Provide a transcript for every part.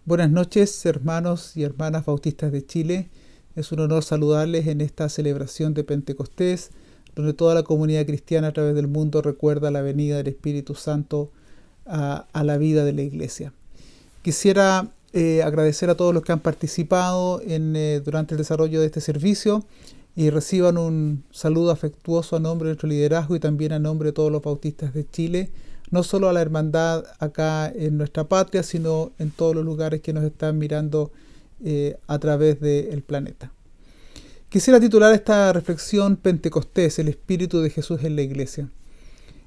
Buenas noches, hermanos y hermanas bautistas de Chile. Es un honor saludarles en esta celebración de Pentecostés, donde toda la comunidad cristiana a través del mundo recuerda la venida del Espíritu Santo a la vida de la Iglesia. Quisiera agradecer a todos los que han participado durante el desarrollo de este servicio y reciban un saludo afectuoso a nombre de nuestro liderazgo y también a nombre de todos los bautistas de Chile, no solo a la hermandad acá en nuestra patria, sino en todos los lugares que nos están mirando a través del planeta. Quisiera titular esta reflexión Pentecostés, el Espíritu de Jesús en la Iglesia.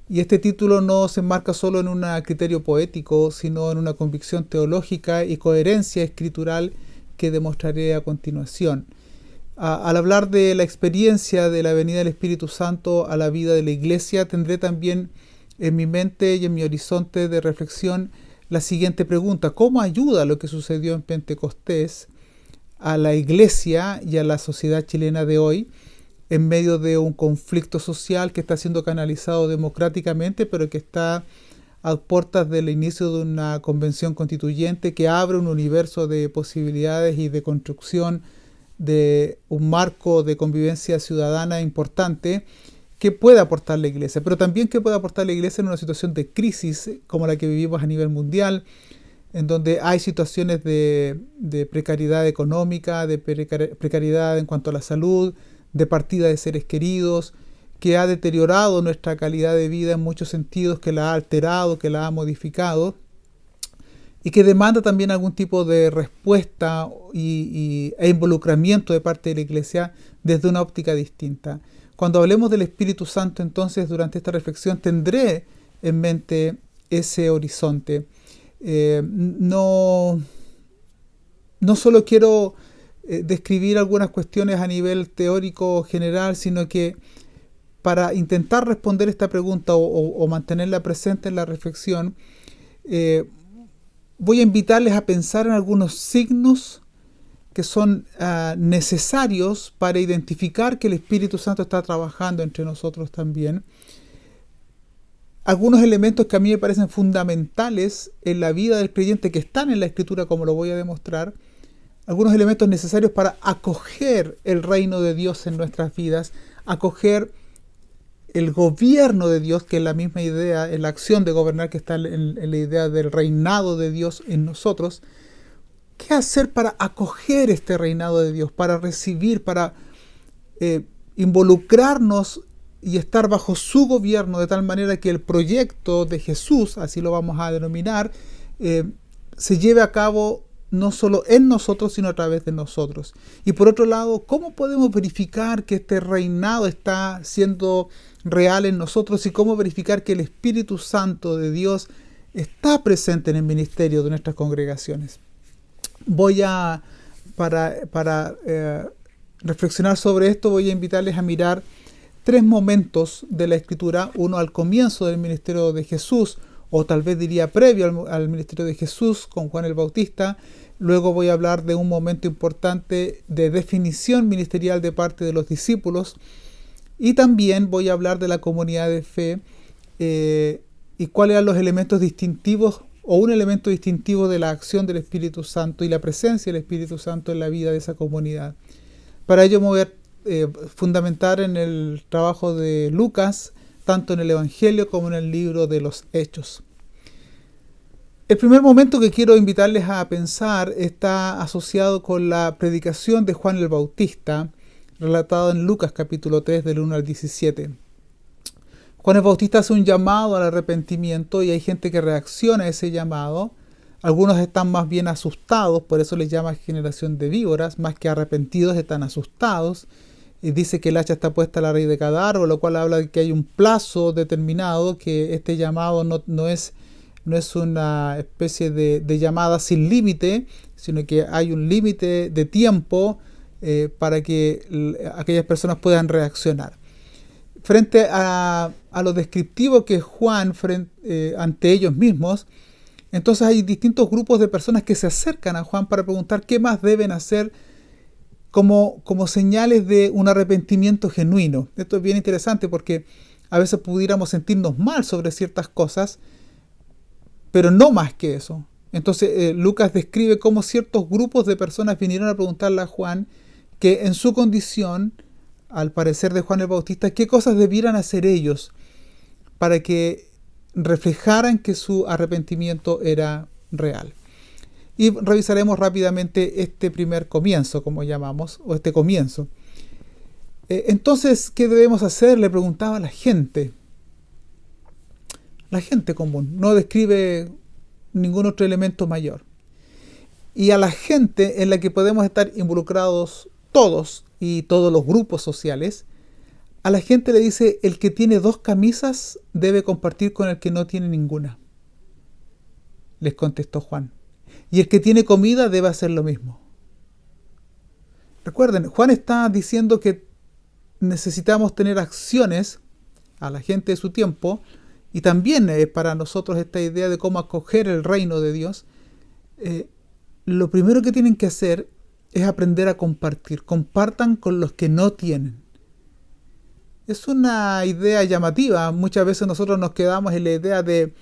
Y este título no se enmarca solo en un criterio poético, sino en una convicción teológica y coherencia escritural que demostraré a continuación. Al hablar de la experiencia de la venida del Espíritu Santo a la vida de la Iglesia, tendré también en mi mente y en mi horizonte de reflexión la siguiente pregunta: ¿cómo ayuda lo que sucedió en Pentecostés a la Iglesia y a la sociedad chilena de hoy en medio de un conflicto social que está siendo canalizado democráticamente, pero que está a puertas del inicio de una convención constituyente que abre un universo de posibilidades y de construcción de un marco de convivencia ciudadana importante que puede aportar la Iglesia, pero también que puede aportar la Iglesia en una situación de crisis como la que vivimos a nivel mundial, en donde hay situaciones de precariedad económica, de precariedad en cuanto a la salud, de partida de seres queridos, que ha deteriorado nuestra calidad de vida en muchos sentidos, que la ha alterado, que la ha modificado, y que demanda también algún tipo de respuesta e involucramiento de parte de la Iglesia desde una óptica distinta. Cuando hablemos del Espíritu Santo, entonces, durante esta reflexión, tendré en mente ese horizonte. No solo quiero describir algunas cuestiones a nivel teórico general, sino que para intentar responder esta pregunta o mantenerla presente en la reflexión, voy a invitarles a pensar en algunos signos que son necesarios para identificar que el Espíritu Santo está trabajando entre nosotros también. Algunos elementos que a mí me parecen fundamentales en la vida del creyente, que están en la Escritura, como lo voy a demostrar. Algunos elementos necesarios para acoger el reino de Dios en nuestras vidas, acoger el gobierno de Dios, que es la misma idea, en la acción de gobernar que está en la idea del reinado de Dios en nosotros. ¿Qué hacer para acoger este reinado de Dios, para recibir, para involucrarnos y estar bajo su gobierno de tal manera que el proyecto de Jesús, así lo vamos a denominar, se lleve a cabo no solo en nosotros, sino a través de nosotros? Y por otro lado, ¿cómo podemos verificar que este reinado está siendo real en nosotros y cómo verificar que el Espíritu Santo de Dios está presente en el ministerio de nuestras congregaciones? Para reflexionar sobre esto, voy a invitarles a mirar tres momentos de la Escritura: uno al comienzo del ministerio de Jesús, o tal vez diría previo al ministerio de Jesús con Juan el Bautista. Luego voy a hablar de un momento importante de definición ministerial de parte de los discípulos, y también voy a hablar de la comunidad de fe y cuáles eran los elementos distintivos o un elemento distintivo de la acción del Espíritu Santo y la presencia del Espíritu Santo en la vida de esa comunidad. Para ello me voy a fundamentar en el trabajo de Lucas, tanto en el Evangelio como en el libro de los Hechos. El primer momento que quiero invitarles a pensar está asociado con la predicación de Juan el Bautista, relatado en Lucas capítulo 3 del 1 al 17. Juan el Bautista hace un llamado al arrepentimiento y hay gente que reacciona a ese llamado. Algunos están más bien asustados, por eso les llama generación de víboras, más que arrepentidos están asustados. Y dice que el hacha está puesta a la raíz de cada árbol, lo cual habla de que hay un plazo determinado, que este llamado no es una especie de llamada sin límite, sino que hay un límite de tiempo para que aquellas personas puedan reaccionar. Frente a lo descriptivo que es Juan ante ellos mismos, entonces hay distintos grupos de personas que se acercan a Juan para preguntar qué más deben hacer como señales de un arrepentimiento genuino. Esto es bien interesante porque a veces pudiéramos sentirnos mal sobre ciertas cosas, pero no más que eso. Entonces Lucas describe cómo ciertos grupos de personas vinieron a preguntarle a Juan que en su condición, al parecer de Juan el Bautista, qué cosas debieran hacer ellos para que reflejaran que su arrepentimiento era real. Y revisaremos rápidamente este primer comienzo, como llamamos, o este comienzo. Entonces, ¿qué debemos hacer? Le preguntaba a la gente. La gente común, no describe ningún otro elemento mayor. Y a la gente en la que podemos estar involucrados todos y todos los grupos sociales, a la gente le dice: el que tiene 2 camisas debe compartir con el que no tiene ninguna. Les contestó Juan. Y el que tiene comida debe hacer lo mismo. Recuerden, Juan está diciendo que necesitamos tener acciones a la gente de su tiempo, y también para nosotros esta idea de cómo acoger el reino de Dios. Lo primero que tienen que hacer es aprender a compartir. Compartan con los que no tienen. Es una idea llamativa. Muchas veces nosotros nos quedamos en la idea de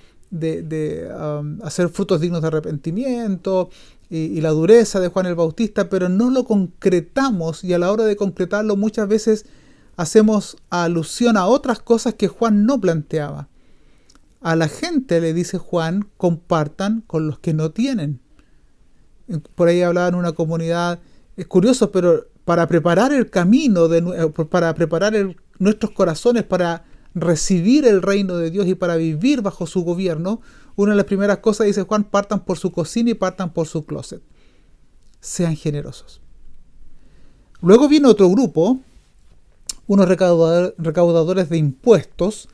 hacer frutos dignos de arrepentimiento y la dureza de Juan el Bautista, pero no lo concretamos, y a la hora de concretarlo muchas veces hacemos alusión a otras cosas que Juan no planteaba. A la gente le dice Juan: compartan con los que no tienen. Por ahí hablaba en una comunidad, es curioso, pero para preparar el camino, para preparar nuestros corazones para recibir el reino de Dios y para vivir bajo su gobierno, una de las primeras cosas, dice Juan: partan por su cocina y partan por su closet. Sean generosos. Luego vino otro grupo, unos recaudadores de impuestos,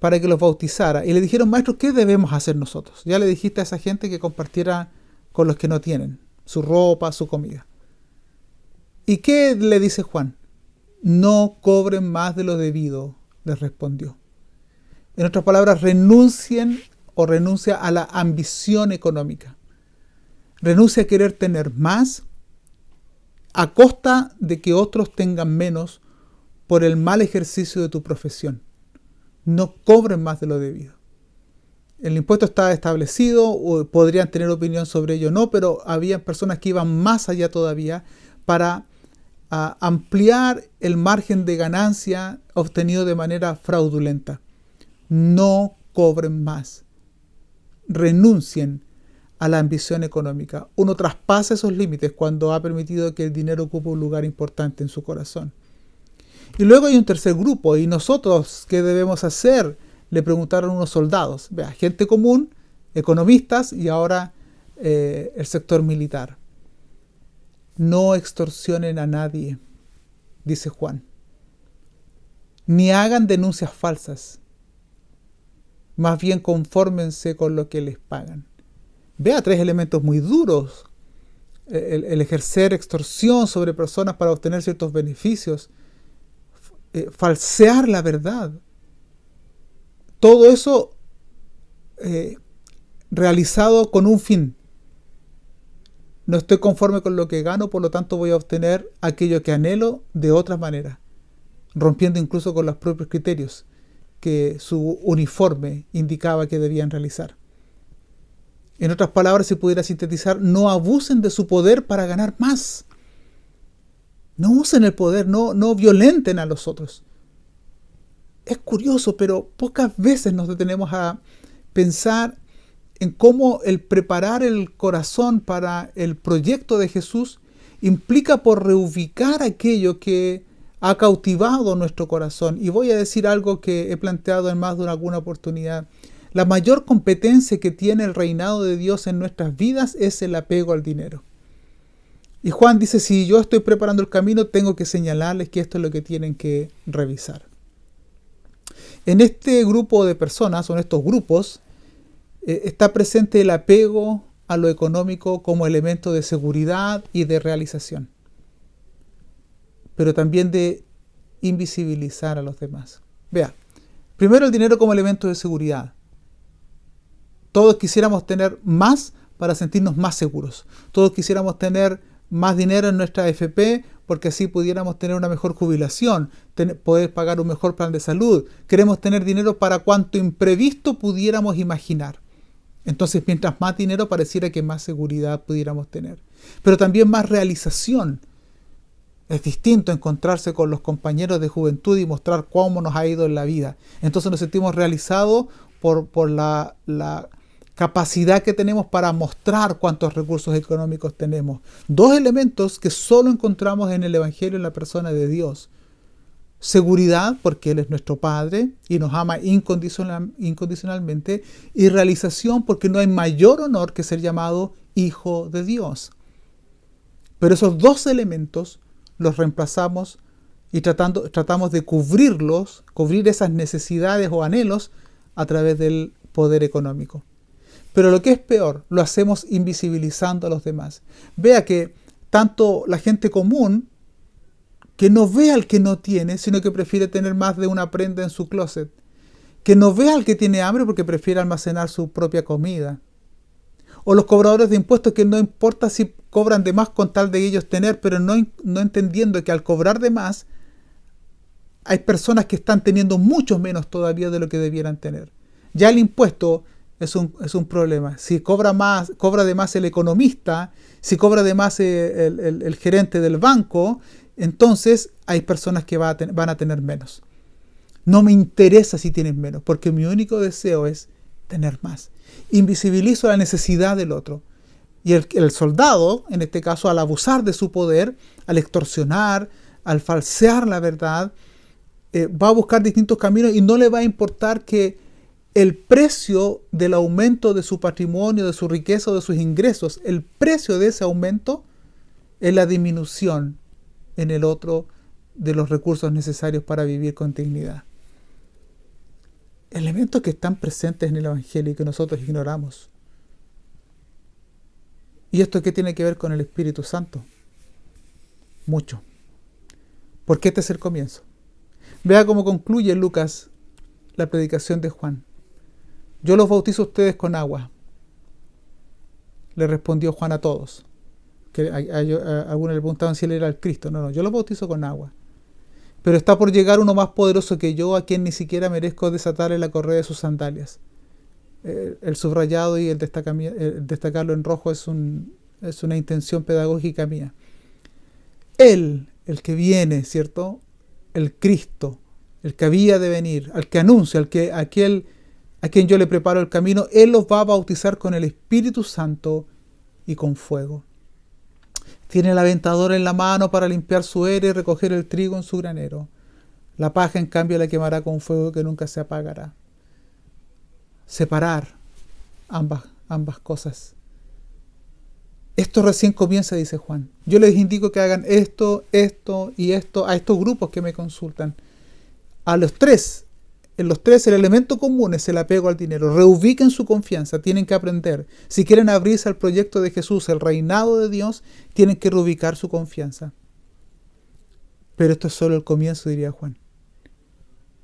para que los bautizara. Y le dijeron: maestro, ¿qué debemos hacer nosotros? Ya le dijiste a esa gente que compartiera con los que no tienen su ropa, su comida. ¿Y qué le dice Juan? No cobren más de lo debido, les respondió. En otras palabras, renuncia a la ambición económica. Renuncia a querer tener más a costa de que otros tengan menos por el mal ejercicio de tu profesión. No cobren más de lo debido. El impuesto estaba establecido, o podrían tener opinión sobre ello o no, pero había personas que iban más allá todavía para ampliar el margen de ganancia obtenido de manera fraudulenta. No cobren más. Renuncien a la ambición económica. Uno traspasa esos límites cuando ha permitido que el dinero ocupe un lugar importante en su corazón. Y luego hay un tercer grupo. ¿Y nosotros qué debemos hacer? Le preguntaron unos soldados. Vea, gente común, economistas y ahora el sector militar. No extorsionen a nadie, dice Juan. Ni hagan denuncias falsas. Más bien confórmense con lo que les pagan. Vea, 3 elementos muy duros. El ejercer extorsión sobre personas para obtener ciertos beneficios. Falsear la verdad. Todo eso realizado con un fin. No estoy conforme con lo que gano, por lo tanto voy a obtener aquello que anhelo de otra manera, rompiendo incluso con los propios criterios que su uniforme indicaba que debían realizar. En otras palabras, si pudiera sintetizar, no abusen de su poder para ganar más. No usen el poder, no violenten a los otros. Es curioso, pero pocas veces nos detenemos a pensar en cómo el preparar el corazón para el proyecto de Jesús implica por reubicar aquello que ha cautivado nuestro corazón. Y voy a decir algo que he planteado en más de alguna oportunidad. La mayor competencia que tiene el reinado de Dios en nuestras vidas es el apego al dinero. Y Juan dice: si yo estoy preparando el camino, tengo que señalarles que esto es lo que tienen que revisar. En este grupo de personas, o en estos grupos, está presente el apego a lo económico como elemento de seguridad y de realización, pero también de invisibilizar a los demás. Vea, primero el dinero como elemento de seguridad. Todos quisiéramos tener más para sentirnos más seguros. Todos quisiéramos tener más dinero en nuestra AFP porque así pudiéramos tener una mejor jubilación, poder pagar un mejor plan de salud. Queremos tener dinero para cuanto imprevisto pudiéramos imaginar. Entonces, mientras más dinero, pareciera que más seguridad pudiéramos tener. Pero también más realización. Es distinto encontrarse con los compañeros de juventud y mostrar cómo nos ha ido en la vida. Entonces nos sentimos realizados por la capacidad que tenemos para mostrar cuántos recursos económicos tenemos. Dos elementos que solo encontramos en el Evangelio en la persona de Dios. Seguridad, porque Él es nuestro Padre y nos ama incondicionalmente. Y realización, porque no hay mayor honor que ser llamado Hijo de Dios. Pero esos dos elementos los reemplazamos y tratamos de cubrir esas necesidades o anhelos a través del poder económico. Pero lo que es peor, lo hacemos invisibilizando a los demás. Vea que tanto la gente común, que no ve al que no tiene, sino que prefiere tener más de una prenda en su closet, que no ve al que tiene hambre porque prefiere almacenar su propia comida, o los cobradores de impuestos que no importa si cobran de más con tal de ellos tener, pero no entendiendo que al cobrar de más hay personas que están teniendo mucho menos todavía de lo que debieran tener. Ya el impuesto es un problema. Si cobra de más el economista, si cobra de más el gerente del banco, entonces hay personas que van a tener menos. No me interesa si tienen menos, porque mi único deseo es tener más. Invisibilizo la necesidad del otro. Y el soldado, en este caso, al abusar de su poder, al extorsionar, al falsear la verdad, va a buscar distintos caminos y no le va a importar que el precio del aumento de su patrimonio, de su riqueza o de sus ingresos, el precio de ese aumento es la disminución en el otro de los recursos necesarios para vivir con dignidad. Elementos que están presentes en el Evangelio y que nosotros ignoramos. ¿Y esto qué tiene que ver con el Espíritu Santo? Mucho. Porque este es el comienzo. Vea cómo concluye Lucas la predicación de Juan. Yo los bautizo a ustedes con agua. Le respondió Juan a todos. Que algunos le preguntaban si él era el Cristo. No, yo los bautizo con agua. Pero está por llegar uno más poderoso que yo, a quien ni siquiera merezco desatarle la correa de sus sandalias. El subrayado y el destacarlo en rojo es una intención pedagógica mía. Él, el que viene, ¿cierto? El Cristo, el que había de venir, al que anuncia, a quien yo le preparo el camino, Él los va a bautizar con el Espíritu Santo y con fuego. Tiene el aventador en la mano para limpiar su era y recoger el trigo en su granero. La paja, en cambio, la quemará con fuego que nunca se apagará. Separar ambas cosas. Esto recién comienza, dice Juan. Yo les indico que hagan esto, esto y esto a estos grupos que me consultan. En los tres, el elemento común es el apego al dinero. Reubiquen su confianza, tienen que aprender. Si quieren abrirse al proyecto de Jesús, el reinado de Dios, tienen que reubicar su confianza. Pero esto es solo el comienzo, diría Juan.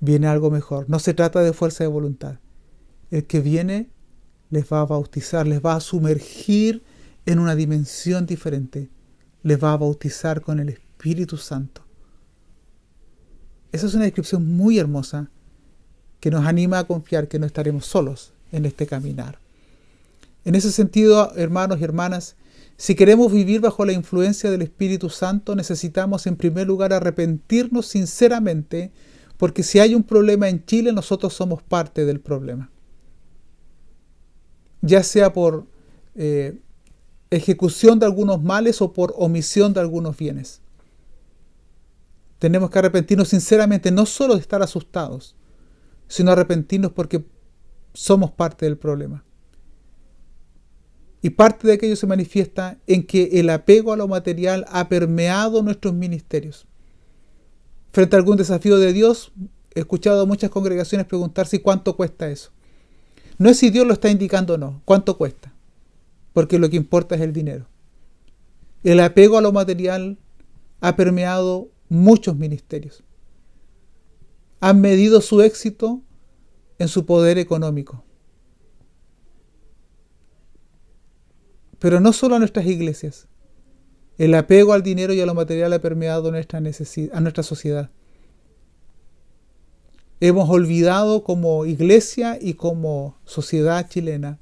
Viene algo mejor. No se trata de fuerza de voluntad. El que viene les va a bautizar, les va a sumergir en una dimensión diferente. Les va a bautizar con el Espíritu Santo. Esa es una descripción muy hermosa que nos anima a confiar que no estaremos solos en este caminar. En ese sentido, hermanos y hermanas, si queremos vivir bajo la influencia del Espíritu Santo, necesitamos en primer lugar arrepentirnos sinceramente, porque si hay un problema en Chile, nosotros somos parte del problema. Ya sea por ejecución de algunos males o por omisión de algunos bienes. Tenemos que arrepentirnos sinceramente, no solo de estar asustados, sino arrepentirnos porque somos parte del problema. Y parte de aquello se manifiesta en que el apego a lo material ha permeado nuestros ministerios. Frente a algún desafío de Dios, he escuchado a muchas congregaciones preguntar si cuánto cuesta eso. No es si Dios lo está indicando o no, cuánto cuesta, porque lo que importa es el dinero. El apego a lo material ha permeado muchos ministerios. Han medido su éxito en su poder económico. Pero no solo a nuestras iglesias. El apego al dinero y a lo material ha permeado a nuestra sociedad. Hemos olvidado como iglesia y como sociedad chilena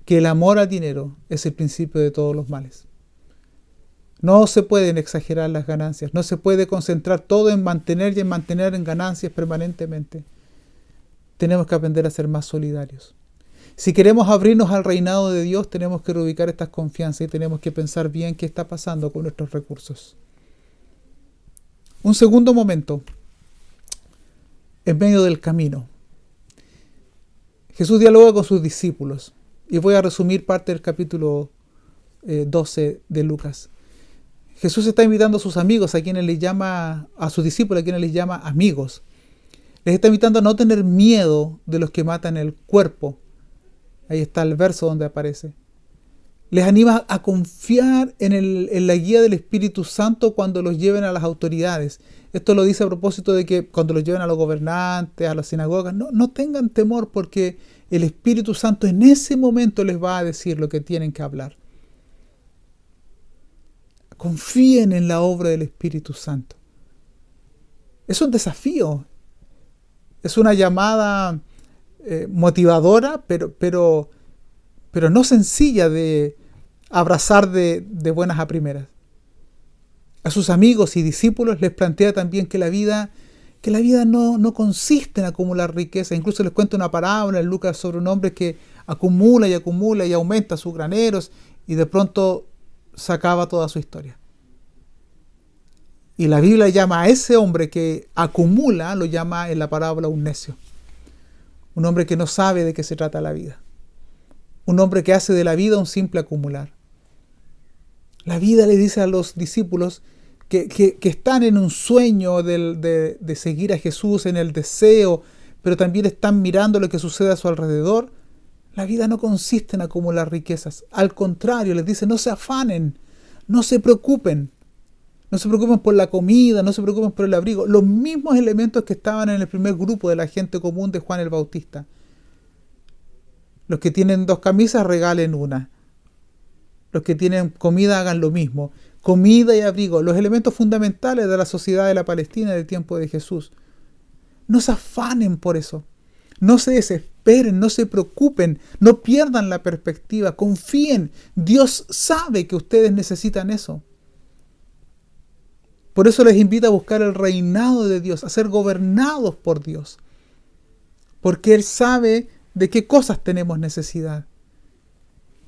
que el amor al dinero es el principio de todos los males. No se pueden exagerar las ganancias, no se puede concentrar todo en mantener y en mantener en ganancias permanentemente. Tenemos que aprender a ser más solidarios. Si queremos abrirnos al reinado de Dios, tenemos que reubicar estas confianzas y tenemos que pensar bien qué está pasando con nuestros recursos. Un segundo momento, en medio del camino. Jesús dialoga con sus discípulos y voy a resumir parte del capítulo 12 de Lucas. Jesús está invitando a sus amigos, a sus discípulos, a quienes les llama amigos. Les está invitando a no tener miedo de los que matan el cuerpo. Ahí está el verso donde aparece. Les anima a confiar en la guía del Espíritu Santo cuando los lleven a las autoridades. Esto lo dice a propósito de que cuando los lleven a los gobernantes, a las sinagogas, no tengan temor porque el Espíritu Santo en ese momento les va a decir lo que tienen que hablar. Confíen en la obra del Espíritu Santo. Es un desafío. Es una llamada motivadora, pero no sencilla de abrazar de buenas a primeras. A sus amigos y discípulos les plantea también que la vida no consiste en acumular riqueza. Incluso les cuenta una parábola en Lucas sobre un hombre que acumula y aumenta sus graneros y de pronto se acaba toda su historia. Y la Biblia llama a ese hombre que acumula, lo llama en la parábola un necio. Un hombre que no sabe de qué se trata la vida. Un hombre que hace de la vida un simple acumular. La vida le dice a los discípulos que están en un sueño de seguir a Jesús, en el deseo, pero también están mirando lo que sucede a su alrededor. La vida no consiste en acumular riquezas. Al contrario, les dice, no se afanen, no se preocupen. No se preocupen por la comida, no se preocupen por el abrigo. Los mismos elementos que estaban en el primer grupo de la gente común de Juan el Bautista. Los que tienen 2 camisas, regalen una. Los que tienen comida, hagan lo mismo. Comida y abrigo, los elementos fundamentales de la sociedad de la Palestina del tiempo de Jesús. No se afanen por eso. No se desesperen, no se preocupen, no pierdan la perspectiva. Confíen. Dios sabe que ustedes necesitan eso. Por eso les invita a buscar el reinado de Dios, a ser gobernados por Dios. Porque Él sabe de qué cosas tenemos necesidad.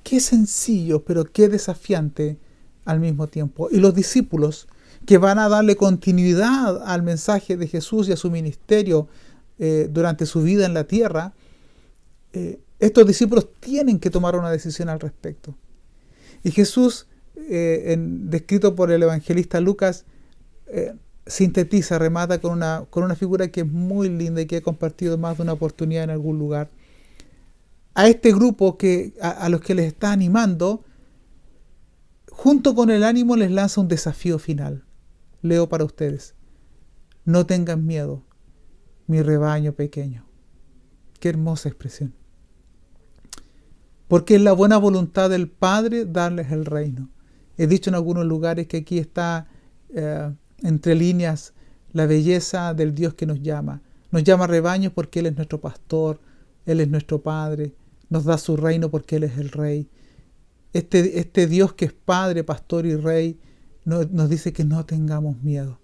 Qué sencillo, pero qué desafiante al mismo tiempo. Y los discípulos que van a darle continuidad al mensaje de Jesús y a su ministerio durante su vida en la tierra, estos discípulos tienen que tomar una decisión al respecto. Y Jesús, descrito por el evangelista Lucas, sintetiza, remata con una figura que es muy linda y que he compartido más de una oportunidad en algún lugar. A este grupo a los que les está animando, junto con el ánimo les lanza un desafío final. Leo para ustedes. No tengan miedo, mi rebaño pequeño. Qué hermosa expresión. Porque es la buena voluntad del Padre darles el reino. He dicho en algunos lugares que aquí está entre líneas la belleza del Dios que nos llama. Nos llama rebaño porque Él es nuestro pastor, Él es nuestro Padre, nos da su reino porque Él es el Rey. Este Dios que es Padre, Pastor y Rey nos dice que no tengamos miedo.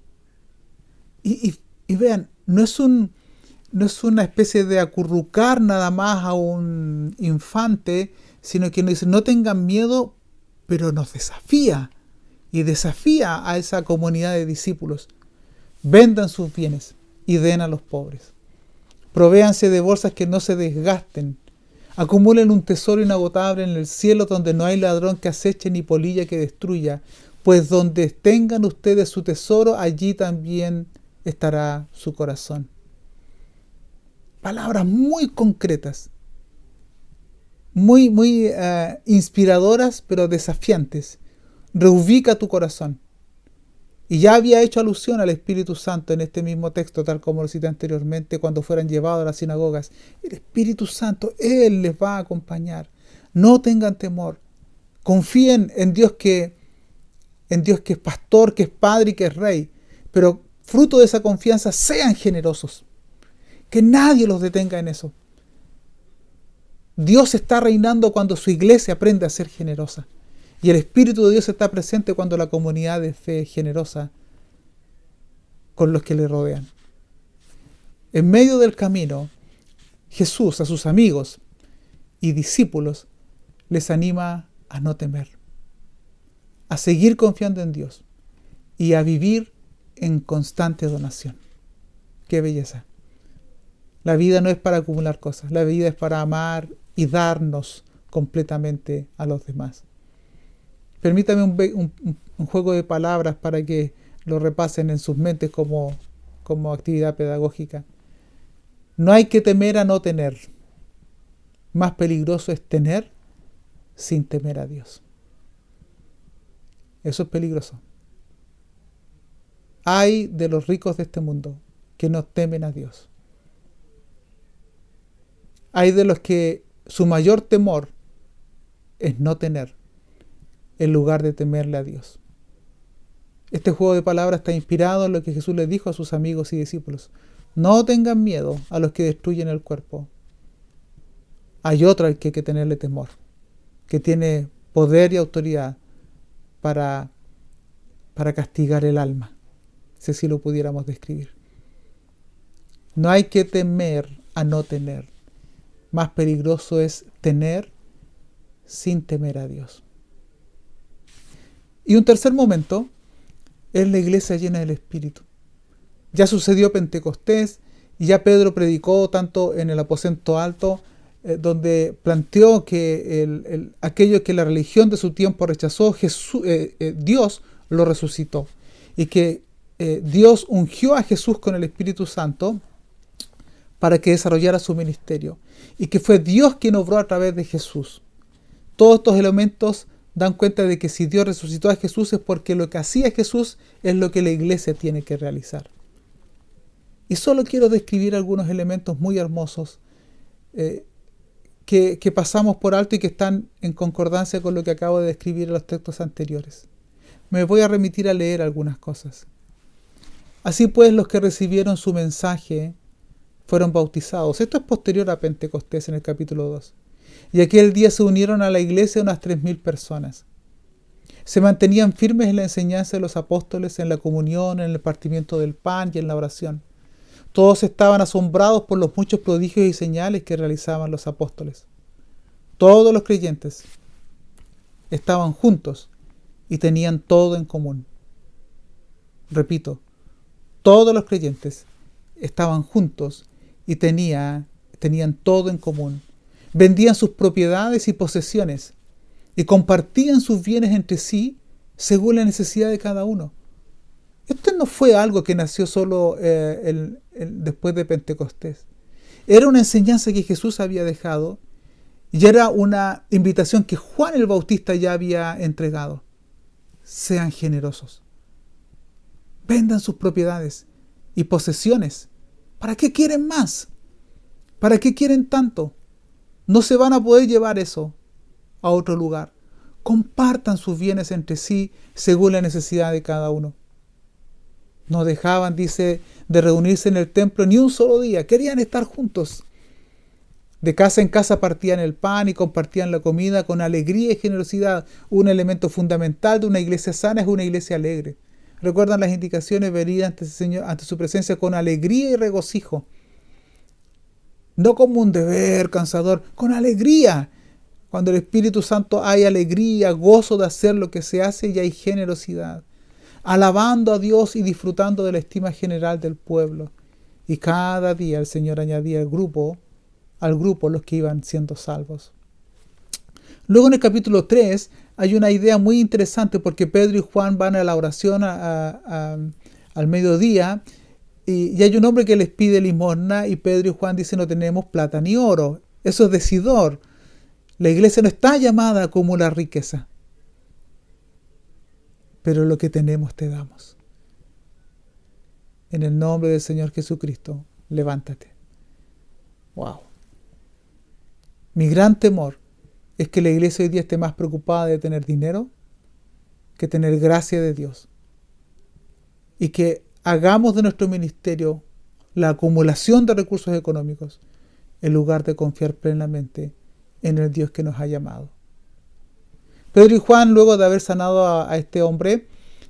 Y vean, no es una especie de acurrucar nada más a un infante, sino que nos dice no tengan miedo, pero nos desafía. Y desafía a esa comunidad de discípulos. Vendan sus bienes y den a los pobres. Provéanse de bolsas que no se desgasten. Acumulen un tesoro inagotable en el cielo donde no hay ladrón que aceche ni polilla que destruya. Pues donde tengan ustedes su tesoro, allí también estará su corazón. Palabras muy concretas. Muy inspiradoras, pero desafiantes. Reubica tu corazón. Y ya había hecho alusión al Espíritu Santo en este mismo texto, tal como lo cité anteriormente, cuando fueran llevados a las sinagogas. El Espíritu Santo, Él les va a acompañar. No tengan temor. Confíen en Dios que es pastor, que es padre y que es rey. Pero fruto de esa confianza, sean generosos. Que nadie los detenga en eso. Dios está reinando cuando su iglesia aprende a ser generosa. Y el Espíritu de Dios está presente cuando la comunidad de fe es generosa con los que le rodean. En medio del camino, Jesús a sus amigos y discípulos les anima a no temer, a seguir confiando en Dios y a vivir en constante donación. ¡Qué belleza! La vida no es para acumular cosas, la vida es para amar y darnos completamente a los demás. Permítame un juego de palabras para que lo repasen en sus mentes como actividad pedagógica. No hay que temer a no tener. Más peligroso es tener sin temer a Dios. Eso es peligroso. Ay de los ricos de este mundo que no temen a Dios. Hay de los que su mayor temor es no tener, en lugar de temerle a Dios. Este juego de palabras está inspirado en lo que Jesús le dijo a sus amigos y discípulos. No tengan miedo a los que destruyen el cuerpo. Hay otro al que hay que tenerle temor, que tiene poder y autoridad para castigar el alma, si así lo pudiéramos describir. No hay que temer a no tener. Más peligroso es tener sin temer a Dios. Y un tercer momento es la iglesia llena del Espíritu. Ya sucedió Pentecostés y ya Pedro predicó tanto en el aposento alto, donde planteó que aquello que la religión de su tiempo rechazó, Dios lo resucitó. Y que Dios ungió a Jesús con el Espíritu Santo para que desarrollara su ministerio. Y que fue Dios quien obró a través de Jesús. Todos estos elementos dan cuenta de que si Dios resucitó a Jesús es porque lo que hacía Jesús es lo que la iglesia tiene que realizar. Y solo quiero describir algunos elementos muy hermosos que pasamos por alto y que están en concordancia con lo que acabo de describir en los textos anteriores. Me voy a remitir a leer algunas cosas. Así pues, los que recibieron su mensaje fueron bautizados. Esto es posterior a Pentecostés en el capítulo 2. Y aquel día se unieron a la iglesia unas 3.000 personas. Se mantenían firmes en la enseñanza de los apóstoles, en la comunión, en el partimiento del pan y en la oración. Todos estaban asombrados por los muchos prodigios y señales que realizaban los apóstoles. Todos los creyentes estaban juntos y tenían todo en común. Repito, todos los creyentes estaban juntos y tenían todo en común. Vendían sus propiedades y posesiones y compartían sus bienes entre sí según la necesidad de cada uno. Esto no fue algo que nació solo después de Pentecostés. Era una enseñanza que Jesús había dejado y era una invitación que Juan el Bautista ya había entregado. Sean generosos. Vendan sus propiedades y posesiones. ¿Para qué quieren más? ¿Para qué quieren tanto? No se van a poder llevar eso a otro lugar. Compartan sus bienes entre sí según la necesidad de cada uno. No dejaban, dice, de reunirse en el templo ni un solo día. Querían estar juntos. De casa en casa partían el pan y compartían la comida con alegría y generosidad. Un elemento fundamental de una iglesia sana es una iglesia alegre. Recuerdan las indicaciones: venir ante su presencia con alegría y regocijo. No como un deber cansador, con alegría. Cuando el Espíritu Santo hay alegría, gozo de hacer lo que se hace y hay generosidad. Alabando a Dios y disfrutando de la estima general del pueblo. Y cada día el Señor añadía al grupo los que iban siendo salvos. Luego en el capítulo 3 hay una idea muy interesante, porque Pedro y Juan van a la oración al mediodía y hay un hombre que les pide limosna y Pedro y Juan dicen: no tenemos plata ni oro. Eso es decidor. La iglesia no está llamada a acumular riqueza. Pero lo que tenemos te damos. En el nombre del Señor Jesucristo, levántate. ¡Wow! Mi gran temor es que la iglesia hoy día esté más preocupada de tener dinero que tener gracia de Dios. Y que hagamos de nuestro ministerio la acumulación de recursos económicos en lugar de confiar plenamente en el Dios que nos ha llamado. Pedro y Juan, luego de haber sanado a este hombre,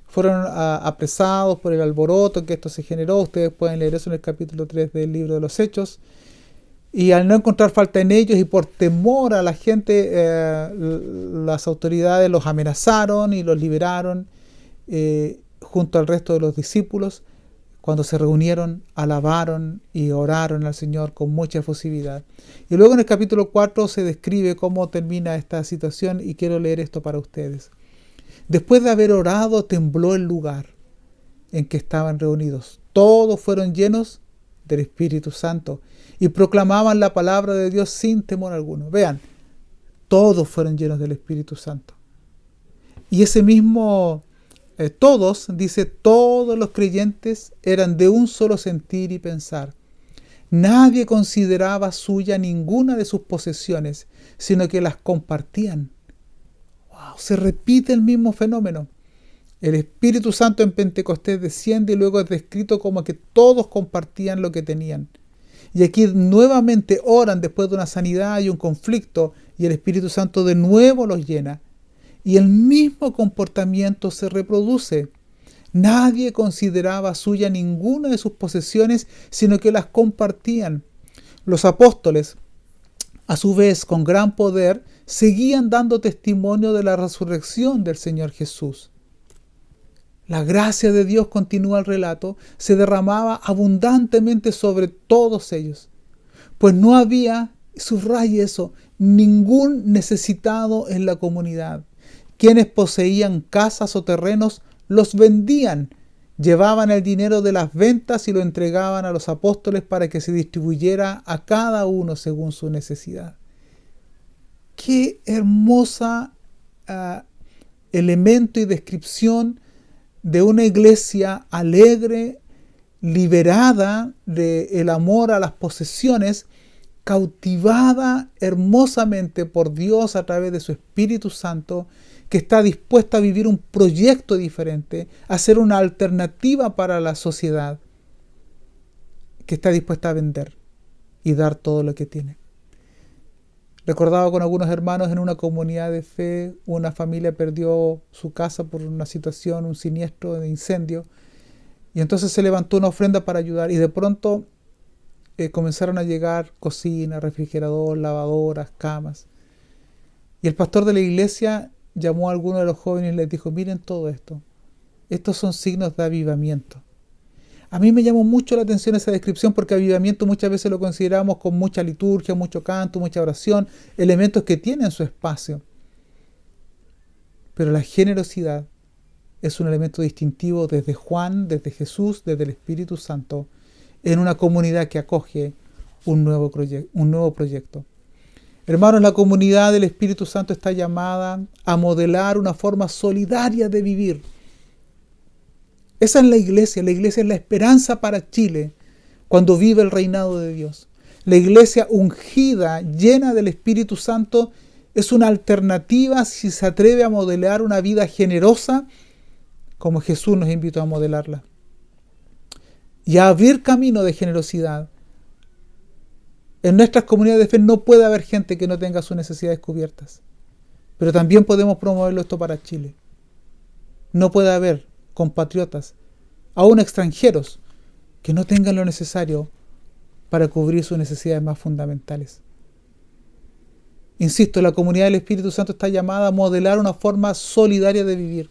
fueron apresados por el alboroto que esto se generó. Ustedes pueden leer eso en el capítulo 3 del libro de los Hechos. Y al no encontrar falta en ellos y por temor a la gente, las autoridades los amenazaron y los liberaron junto al resto de los discípulos. Cuando se reunieron, alabaron y oraron al Señor con mucha efusividad. Y luego en el capítulo 4 se describe cómo termina esta situación y quiero leer esto para ustedes. Después de haber orado, tembló el lugar en que estaban reunidos. Todos fueron llenos del Espíritu Santo y proclamaban la palabra de Dios sin temor alguno. Vean, todos fueron llenos del Espíritu Santo. Y ese mismo todos los creyentes eran de un solo sentir y pensar. Nadie consideraba suya ninguna de sus posesiones, sino que las compartían. ¡Wow! Se repite el mismo fenómeno. El Espíritu Santo en Pentecostés desciende y luego es descrito como que todos compartían lo que tenían. Y aquí nuevamente oran después de una sanidad y un conflicto, y el Espíritu Santo de nuevo los llena. Y el mismo comportamiento se reproduce. Nadie consideraba suya ninguna de sus posesiones, sino que las compartían. Los apóstoles, a su vez, con gran poder, seguían dando testimonio de la resurrección del Señor Jesús. La gracia de Dios, continúa el relato, se derramaba abundantemente sobre todos ellos, pues no había, subraye eso, ningún necesitado en la comunidad. Quienes poseían casas o terrenos los vendían, llevaban el dinero de las ventas y lo entregaban a los apóstoles para que se distribuyera a cada uno según su necesidad. Qué hermosa elemento y descripción de una iglesia alegre, liberada del amor a las posesiones, cautivada hermosamente por Dios a través de su Espíritu Santo, que está dispuesta a vivir un proyecto diferente, a ser una alternativa para la sociedad, que está dispuesta a vender y dar todo lo que tiene. Recordaba con algunos hermanos en una comunidad de fe, una familia perdió su casa por una situación, un siniestro de incendio, y entonces se levantó una ofrenda para ayudar, y de pronto comenzaron a llegar cocinas, refrigerador, lavadoras, camas. Y el pastor de la iglesia llamó a algunos de los jóvenes y les dijo: miren todo esto, estos son signos de avivamiento. A mí me llamó mucho la atención esa descripción, porque avivamiento muchas veces lo consideramos con mucha liturgia, mucho canto, mucha oración, elementos que tienen su espacio. Pero la generosidad es un elemento distintivo desde Juan, desde Jesús, desde el Espíritu Santo, en una comunidad que acoge un nuevo proyecto. Hermanos, la comunidad del Espíritu Santo está llamada a modelar una forma solidaria de vivir. Esa es la iglesia es la esperanza para Chile cuando vive el reinado de Dios. La iglesia ungida, llena del Espíritu Santo, es una alternativa si se atreve a modelar una vida generosa como Jesús nos invitó a modelarla. Y a abrir camino de generosidad. En nuestras comunidades de fe no puede haber gente que no tenga sus necesidades cubiertas. Pero también podemos promoverlo esto para Chile. No puede haber compatriotas, aún extranjeros, que no tengan lo necesario para cubrir sus necesidades más fundamentales. Insisto, la comunidad del Espíritu Santo está llamada a modelar una forma solidaria de vivir.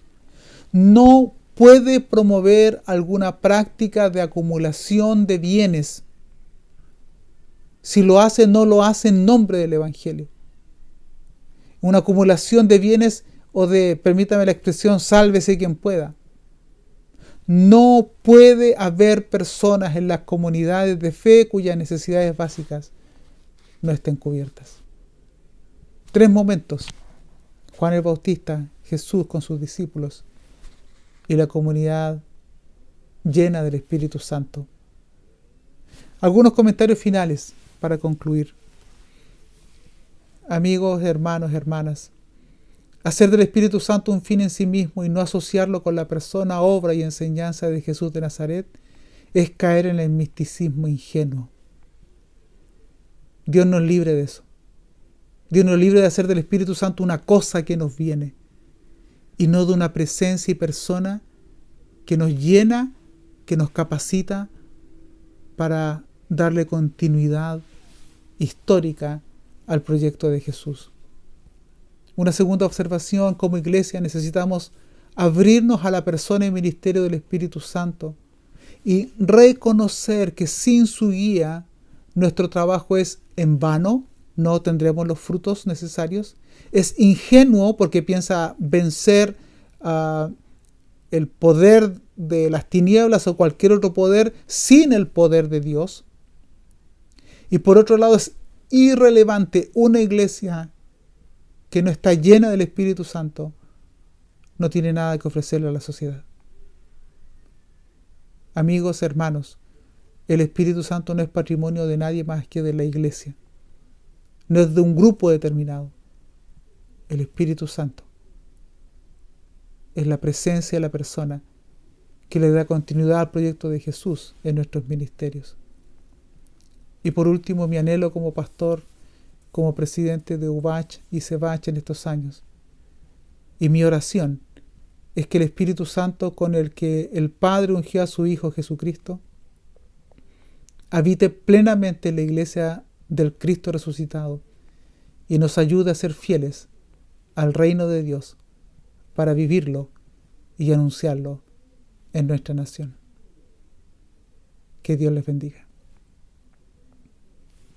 No puede promover alguna práctica de acumulación de bienes. Si lo hace, no lo hace en nombre del Evangelio. Una acumulación de bienes o de, permítame la expresión, sálvese quien pueda. No puede haber personas en las comunidades de fe cuyas necesidades básicas no estén cubiertas. 3 momentos: Juan el Bautista, Jesús con sus discípulos y la comunidad llena del Espíritu Santo. Algunos comentarios finales para concluir. Amigos, hermanos, hermanas, hacer del Espíritu Santo un fin en sí mismo y no asociarlo con la persona, obra y enseñanza de Jesús de Nazaret es caer en el misticismo ingenuo. Dios nos libre de eso. Dios nos libre de hacer del Espíritu Santo una cosa que nos viene y no de una presencia y persona que nos llena, que nos capacita para darle continuidad histórica al proyecto de Jesús. Una segunda observación: como iglesia necesitamos abrirnos a la persona y ministerio del Espíritu Santo y reconocer que sin su guía nuestro trabajo es en vano, no tendremos los frutos necesarios. Es ingenuo porque piensa vencer el poder de las tinieblas o cualquier otro poder sin el poder de Dios. Y por otro lado, es irrelevante una iglesia que no está llena del Espíritu Santo, no tiene nada que ofrecerle a la sociedad. Amigos, hermanos, el Espíritu Santo no es patrimonio de nadie más que de la iglesia. No es de un grupo determinado. El Espíritu Santo es la presencia de la persona que le da continuidad al proyecto de Jesús en nuestros ministerios. Y por último, mi anhelo como pastor, como presidente de UBACH y CEBACH en estos años, y mi oración, es que el Espíritu Santo con el que el Padre ungió a su Hijo Jesucristo habite plenamente en la iglesia del Cristo resucitado y nos ayude a ser fieles al reino de Dios para vivirlo y anunciarlo en nuestra nación. Que Dios les bendiga.